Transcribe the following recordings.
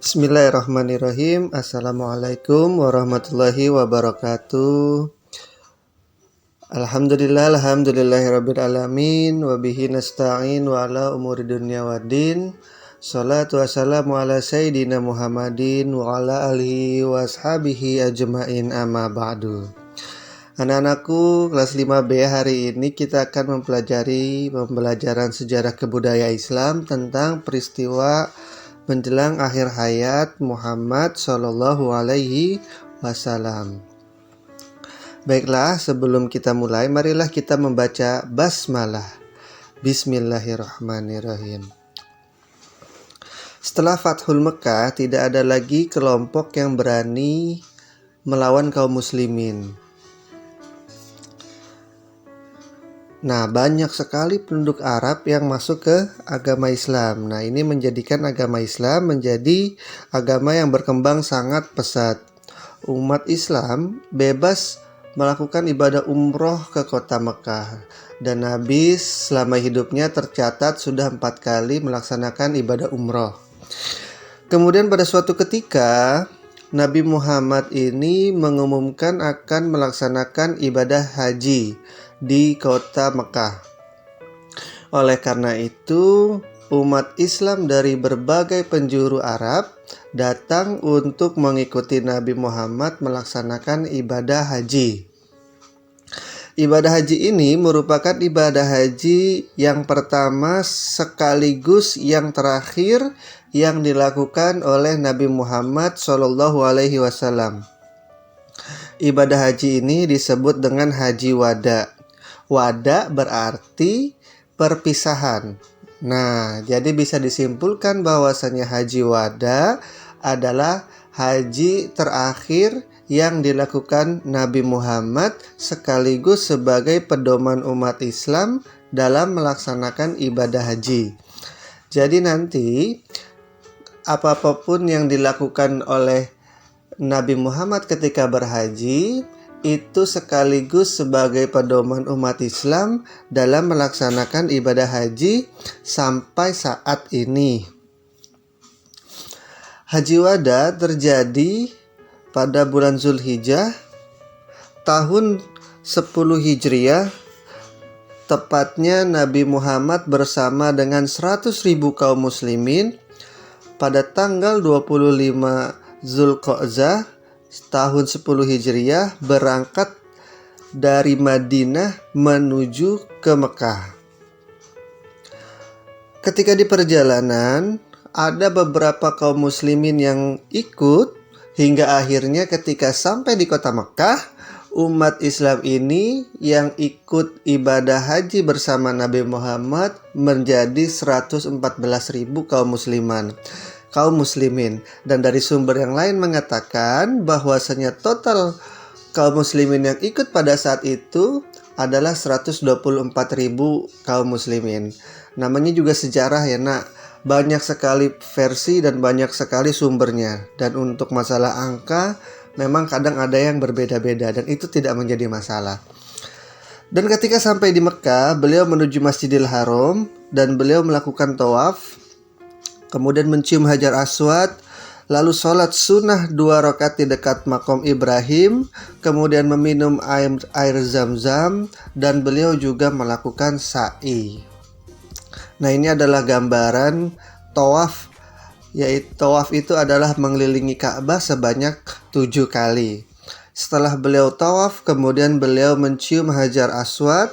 Bismillahirrahmanirrahim. Assalamualaikum warahmatullahi wabarakatuh. Alhamdulillahirabbil alamin wa bihi nasta'in wa ala umuri dunya waddin. Shalatu wassalamu ala sayyidina Muhammadin wa ala alihi wa ashabihi ajma'in, amma ba'du. Anak-anakku, kelas 5B, hari ini kita akan mempelajari pembelajaran sejarah kebudayaan Islam tentang peristiwa menjelang akhir hayat Muhammad Shallallahu Alaihi Wasallam. Baiklah, sebelum kita mulai, marilah kita membaca basmalah. Bismillahirrahmanirrahim. Setelah Fathul Mekah, tidak ada lagi kelompok yang berani melawan kaum muslimin. Nah, banyak sekali penduduk Arab yang masuk ke agama Islam. Nah, ini menjadikan agama Islam menjadi agama yang berkembang sangat pesat. Umat Islam bebas melakukan ibadah umroh ke kota Mekah. Dan Nabi selama hidupnya tercatat sudah 4 kali melaksanakan ibadah umroh. Kemudian pada suatu ketika, Nabi Muhammad ini mengumumkan akan melaksanakan ibadah haji di kota Mekah. Oleh karena itu, umat Islam dari berbagai penjuru Arab datang untuk mengikuti Nabi Muhammad melaksanakan ibadah haji. Ibadah haji ini merupakan ibadah haji yang pertama sekaligus yang terakhir yang dilakukan oleh Nabi Muhammad SAW. Ibadah haji ini disebut dengan haji wada. Wada berarti perpisahan. Nah, jadi bisa disimpulkan bahwasanya haji wada adalah haji terakhir yang dilakukan Nabi Muhammad sekaligus sebagai pedoman umat Islam dalam melaksanakan ibadah haji. Jadi nanti apapun yang dilakukan oleh Nabi Muhammad ketika berhaji itu sekaligus sebagai pedoman umat Islam dalam melaksanakan ibadah haji sampai saat ini. Haji wada terjadi pada bulan Zulhijjah tahun 10 Hijriah. Tepatnya Nabi Muhammad bersama dengan 100.000 kaum muslimin pada tanggal 25 Zulqa'dah tahun 10 Hijriah berangkat dari Madinah menuju ke Mekah. Ketika di perjalanan, ada beberapa kaum muslimin yang ikut hingga akhirnya ketika sampai di kota Mekah, umat Islam ini yang ikut ibadah haji bersama Nabi Muhammad menjadi 114.000 kaum muslimin. Dan dari sumber yang lain mengatakan bahwasanya total kaum muslimin yang ikut pada saat itu adalah 124.000 kaum muslimin. Namanya juga sejarah ya nak, banyak sekali versi dan banyak sekali sumbernya. Dan untuk masalah angka memang kadang ada yang berbeda-beda dan itu tidak menjadi masalah. Dan ketika sampai di Mekah, beliau menuju Masjidil Haram dan beliau melakukan tawaf, kemudian mencium Hajar Aswad, lalu sholat sunnah 2 rakaat di dekat makom Ibrahim, kemudian meminum air zam-zam, dan beliau juga melakukan sa'i. Nah, ini adalah gambaran tawaf, yaitu tawaf itu adalah mengelilingi Ka'bah sebanyak 7 kali. Setelah beliau tawaf, kemudian beliau mencium Hajar Aswad,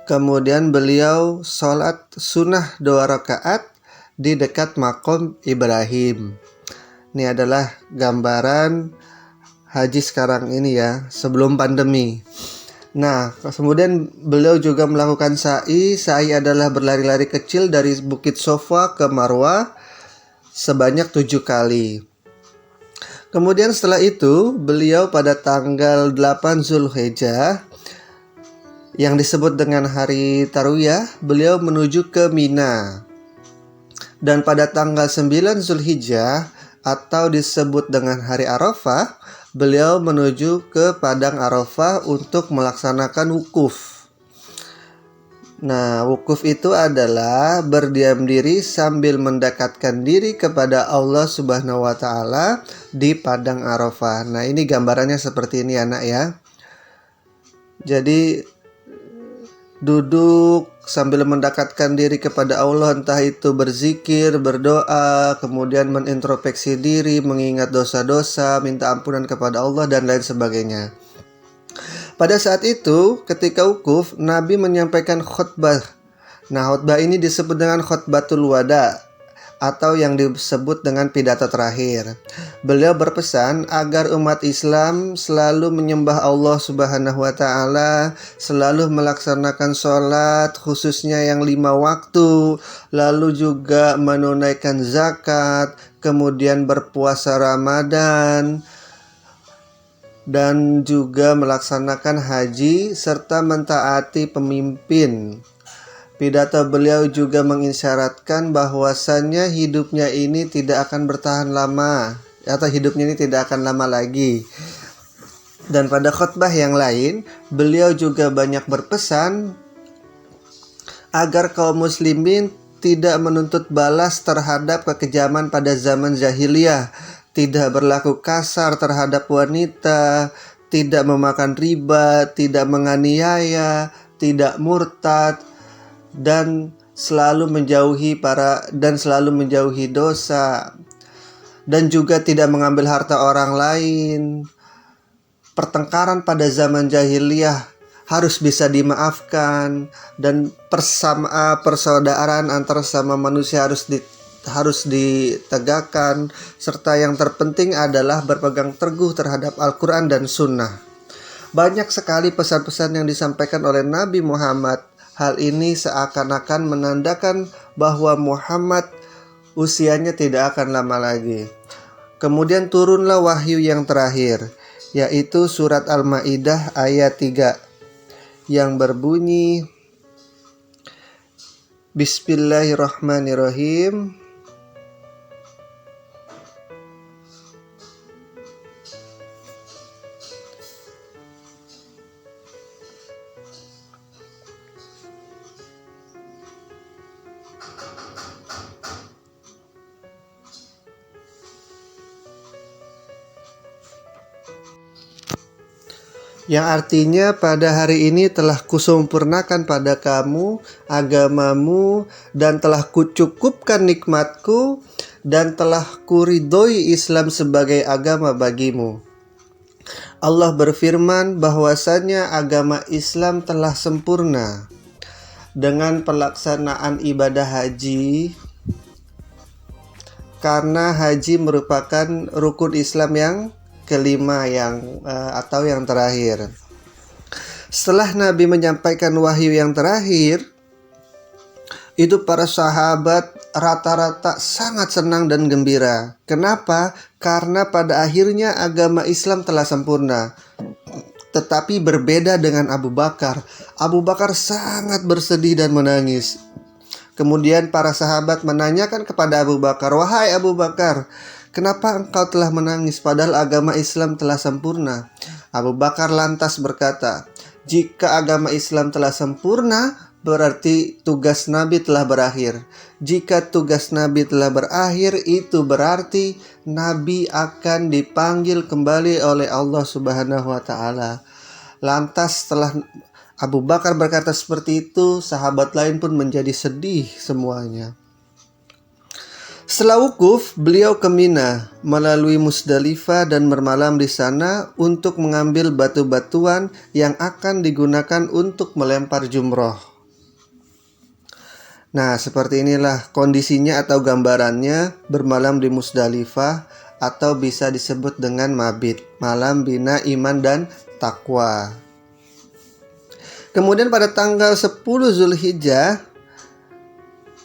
kemudian beliau sholat sunnah 2 rakaat di dekat makom Ibrahim. Ini adalah gambaran haji sekarang ini ya, sebelum pandemi. Nah, kemudian beliau juga melakukan sa'i. Sa'i adalah berlari-lari kecil dari Bukit Sofa ke Marwah sebanyak 7 kali. Kemudian setelah itu, beliau pada tanggal 8 Zulhijjah yang disebut dengan hari Tarwiyah, beliau menuju ke Mina. Dan pada tanggal 9 Zulhijjah atau disebut dengan hari Arafah, beliau menuju ke Padang Arafah untuk melaksanakan wukuf. Nah, wukuf itu adalah berdiam diri sambil mendekatkan diri kepada Allah Subhanahu wa taala di padang Arafah. Nah, ini gambarannya seperti ini anak ya. Jadi duduk sambil mendekatkan diri kepada Allah, entah itu berzikir, berdoa, kemudian menintrospeksi diri, mengingat dosa-dosa, minta ampunan kepada Allah dan lain sebagainya. Pada saat itu, ketika wukuf, Nabi menyampaikan khutbah. Nah, khutbah ini disebut dengan khutbatul wada atau yang disebut dengan pidato terakhir. Beliau berpesan agar umat Islam selalu menyembah Allah Subhanahu wa taala, selalu melaksanakan sholat khususnya yang 5 waktu, lalu juga menunaikan zakat, kemudian berpuasa Ramadan, dan juga melaksanakan haji serta mentaati pemimpin. Pidato beliau juga mengisyaratkan bahwasannya hidupnya ini tidak akan bertahan lama, atau hidupnya ini tidak akan lama lagi. Dan pada khutbah yang lain, beliau juga banyak berpesan agar kaum muslimin tidak menuntut balas terhadap kekejaman pada zaman jahiliyah, tidak berlaku kasar terhadap wanita, tidak memakan riba, tidak menganiaya, tidak murtad, dan selalu menjauhi dosa, dan juga tidak mengambil harta orang lain. Pertengkaran pada zaman jahiliyah harus bisa dimaafkan, dan persaudaraan antar sama manusia harus ditegakkan, serta yang terpenting adalah berpegang teguh terhadap Al-Quran dan Sunnah. Banyak sekali pesan-pesan yang disampaikan oleh Nabi Muhammad. Hal ini seakan-akan menandakan bahwa Muhammad usianya tidak akan lama lagi. Kemudian turunlah wahyu yang terakhir, yaitu surat Al-Maidah ayat 3 yang berbunyi, Bismillahirrahmanirrahim. Yang artinya pada hari ini telah kusempurnakan pada kamu agamamu, dan telah kucukupkan nikmatku, dan telah kuridhoi Islam sebagai agama bagimu. Allah berfirman bahwasannya agama Islam telah sempurna dengan pelaksanaan ibadah haji, karena haji merupakan rukun Islam yang kelima atau yang terakhir. Setelah Nabi menyampaikan wahyu yang terakhir, itu para sahabat rata-rata sangat senang dan gembira. Kenapa? Karena pada akhirnya agama Islam telah sempurna. Tetapi berbeda dengan Abu Bakar. Abu Bakar sangat bersedih dan menangis. Kemudian para sahabat menanyakan kepada Abu Bakar, "Wahai Abu Bakar, kenapa engkau telah menangis padahal agama Islam telah sempurna?" Abu Bakar lantas berkata, "Jika agama Islam telah sempurna, berarti tugas Nabi telah berakhir. Jika tugas Nabi telah berakhir, itu berarti Nabi akan dipanggil kembali oleh Allah Subhanahu wa taala." Lantas setelah Abu Bakar berkata seperti itu, sahabat lain pun menjadi sedih semuanya. Setelah wukuf, beliau ke Mina melalui Musdalifah dan bermalam di sana untuk mengambil batu-batuan yang akan digunakan untuk melempar jumroh. Nah, seperti inilah kondisinya atau gambarannya bermalam di Musdalifah, atau bisa disebut dengan mabit, malam bina iman dan takwa. Kemudian pada tanggal 10 Zulhijjah,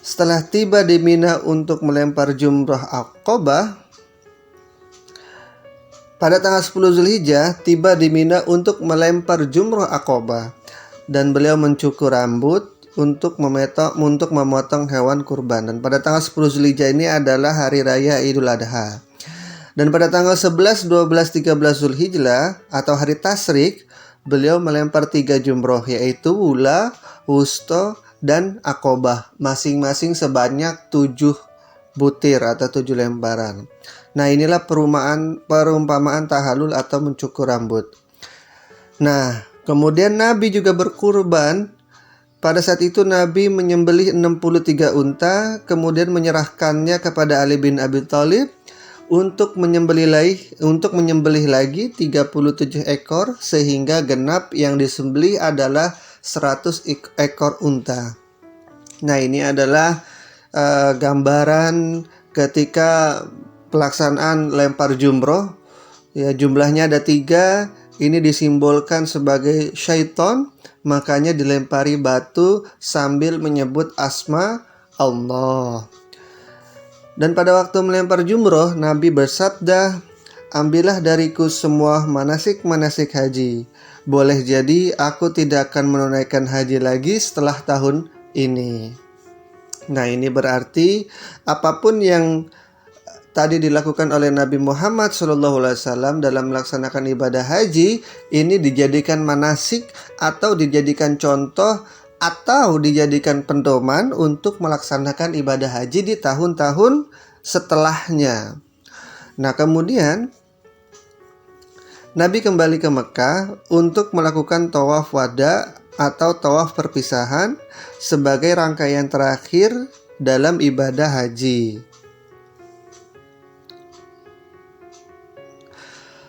setelah tiba di Mina untuk melempar jumroh Aqabah, pada tanggal 10 Zulhijjah tiba di Mina untuk melempar jumroh Aqabah, dan beliau mencukur rambut untuk memotong hewan kurban. Dan pada tanggal 10 Zulhijjah ini adalah hari raya Idul Adha. Dan pada tanggal 11, 12, 13 Zulhijjah atau hari Tasyrik, beliau melempar 3 jumroh, yaitu Wula, wusto, dan akobah, masing-masing sebanyak 7 butir atau 7 lembaran. Nah, inilah perumpamaan tahalul atau mencukur rambut. Nah, kemudian Nabi juga berkurban. Pada saat itu Nabi menyembelih 63 unta, kemudian menyerahkannya kepada Ali bin Abi Thalib untuk menyembelih lagi 37 ekor, sehingga genap yang disembelih adalah 100 ekor unta. Nah, ini adalah gambaran ketika pelaksanaan lempar jumroh. Ya, jumlahnya ada 3. Ini disimbolkan sebagai syaiton, makanya dilempari batu sambil menyebut asma Allah. Dan pada waktu melempar jumroh, Nabi bersabda, "Ambillah dariku semua manasik-manasik haji. Boleh jadi aku tidak akan menunaikan haji lagi setelah tahun ini." Nah, ini berarti apapun yang tadi dilakukan oleh Nabi Muhammad SAW dalam melaksanakan ibadah haji, ini dijadikan manasik atau dijadikan contoh atau dijadikan pedoman untuk melaksanakan ibadah haji di tahun-tahun setelahnya. Nah, kemudian Nabi kembali ke Mekah untuk melakukan tawaf wada atau tawaf perpisahan sebagai rangkaian terakhir dalam ibadah haji.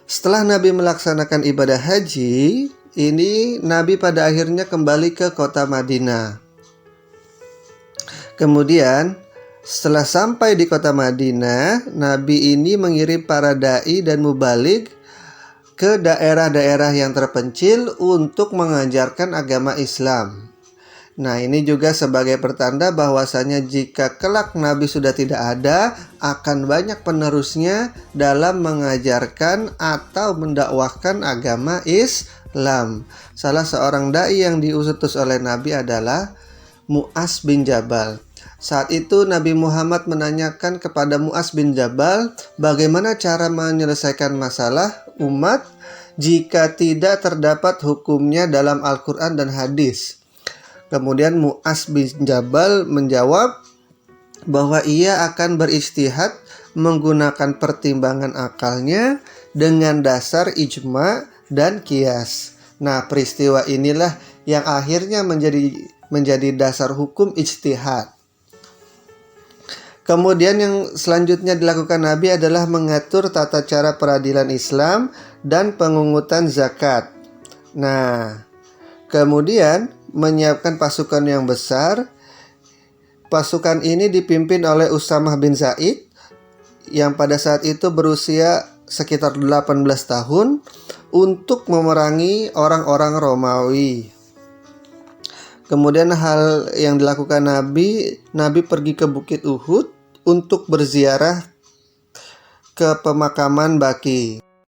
Setelah Nabi melaksanakan ibadah haji, ini Nabi pada akhirnya kembali ke kota Madinah. Kemudian setelah sampai di kota Madinah, Nabi ini mengirim para dai dan mubaligh ke daerah-daerah yang terpencil untuk mengajarkan agama Islam. Nah, ini juga sebagai pertanda bahwasanya jika kelak Nabi sudah tidak ada, akan banyak penerusnya dalam mengajarkan atau mendakwahkan agama Islam. Salah seorang dai yang diutus oleh Nabi adalah Mu'adz bin Jabal. Saat itu Nabi Muhammad menanyakan kepada Mu'adz bin Jabal bagaimana cara menyelesaikan masalah umat jika tidak terdapat hukumnya dalam Al-Quran dan hadis. Kemudian Mu'adz bin Jabal menjawab bahwa ia akan berijtihad menggunakan pertimbangan akalnya dengan dasar ijma dan qiyas. Nah, peristiwa inilah yang akhirnya menjadi dasar hukum ijtihad. Kemudian yang selanjutnya dilakukan Nabi adalah mengatur tata cara peradilan Islam dan pengungutan zakat. Nah, kemudian menyiapkan pasukan yang besar. Pasukan ini dipimpin oleh Usamah bin Zaid yang pada saat itu berusia sekitar 18 tahun untuk memerangi orang-orang Romawi. Kemudian hal yang dilakukan Nabi pergi ke Bukit Uhud untuk berziarah ke pemakaman Baqi.